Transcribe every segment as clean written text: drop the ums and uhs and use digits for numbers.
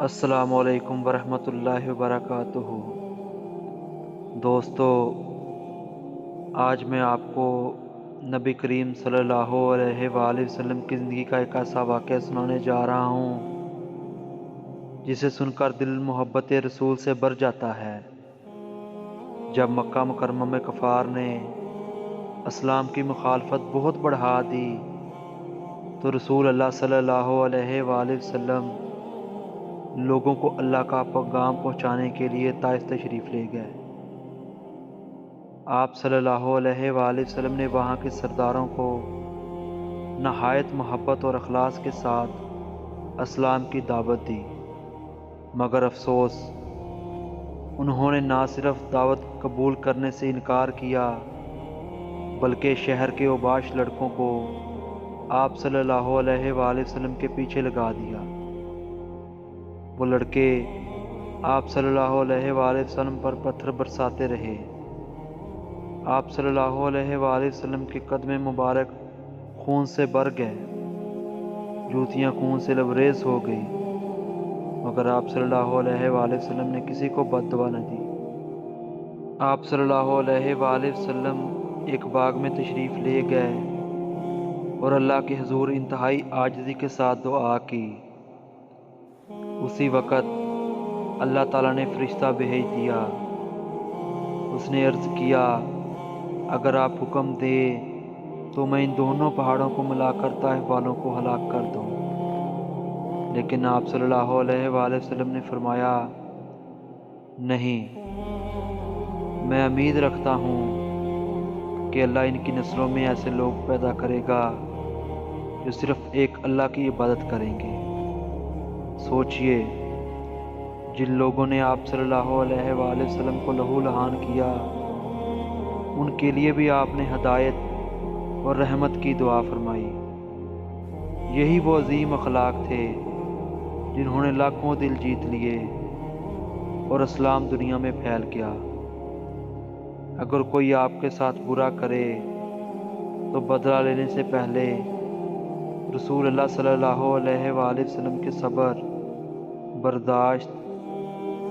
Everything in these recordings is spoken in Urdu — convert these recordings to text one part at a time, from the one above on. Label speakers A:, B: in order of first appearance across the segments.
A: السلام علیکم ورحمۃ اللہ وبرکاتہ۔ دوستو، آج میں آپ کو نبی کریم صلی اللہ علیہ وآلہ وسلم کی زندگی کا ایک ایسا واقعہ سنانے جا رہا ہوں جسے سن کر دل محبت رسول سے بھر جاتا ہے۔ جب مکہ مکرمہ میں کفار نے اسلام کی مخالفت بہت بڑھا دی تو رسول اللہ صلی اللہ علیہ وآلہ وسلم لوگوں کو اللہ کا پیغام پہنچانے کے لیے طائف تشریف لے گئے۔ آپ صلی اللہ علیہ وآلہ وسلم نے وہاں کے سرداروں کو نہایت محبت اور اخلاص کے ساتھ اسلام کی دعوت دی، مگر افسوس انہوں نے نہ صرف دعوت قبول کرنے سے انکار کیا بلکہ شہر کے اوباش لڑکوں کو آپ صلی اللہ علیہ وآلہ وسلم کے پیچھے لگا دیا۔ وہ لڑکے آپ صلی اللہ علیہ وآلہ وسلم پر پتھر برساتے رہے۔ آپ صلی اللہ علیہ وآلہ وسلم کے قدم مبارک خون سے بھر گئے، جوتیاں خون سے لبریز ہو گئی، مگر آپ صلی اللہ علیہ وآلہ وسلم نے کسی کو بد دعا نہ دی۔ آپ صلی اللہ علیہ وآلہ وسلم ایک باغ میں تشریف لے گئے اور اللہ کے حضور انتہائی عاجزی کے ساتھ دعا کی۔ اسی وقت اللہ تعالیٰ نے فرشتہ بھیج دیا۔ اس نے عرض کیا، اگر آپ حکم دیں تو میں ان دونوں پہاڑوں کو ملا کر طائف والوں کو ہلاک کر دوں۔ لیکن آپ صلی اللہ علیہ وآلہ وسلم نے فرمایا، نہیں، میں امید رکھتا ہوں کہ اللہ ان کی نسلوں میں ایسے لوگ پیدا کرے گا جو صرف ایک اللہ کی عبادت کریں گے۔ سوچئے، جن لوگوں نے آپ صلی اللہ علیہ وآلہ وسلم کو لہو لہان کیا، ان کے لیے بھی آپ نے ہدایت اور رحمت کی دعا فرمائی۔ یہی وہ عظیم اخلاق تھے جنہوں نے لاکھوں دل جیت لیے اور اسلام دنیا میں پھیل گیا۔ اگر کوئی آپ کے ساتھ برا کرے تو بدلہ لینے سے پہلے رسول اللہ صلی اللہ علیہ وآلہ وسلم کے صبر، برداشت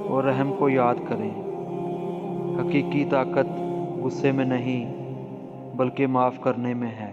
A: اور رحم کو یاد کریں۔ حقیقی طاقت غصے میں نہیں بلکہ معاف کرنے میں ہے۔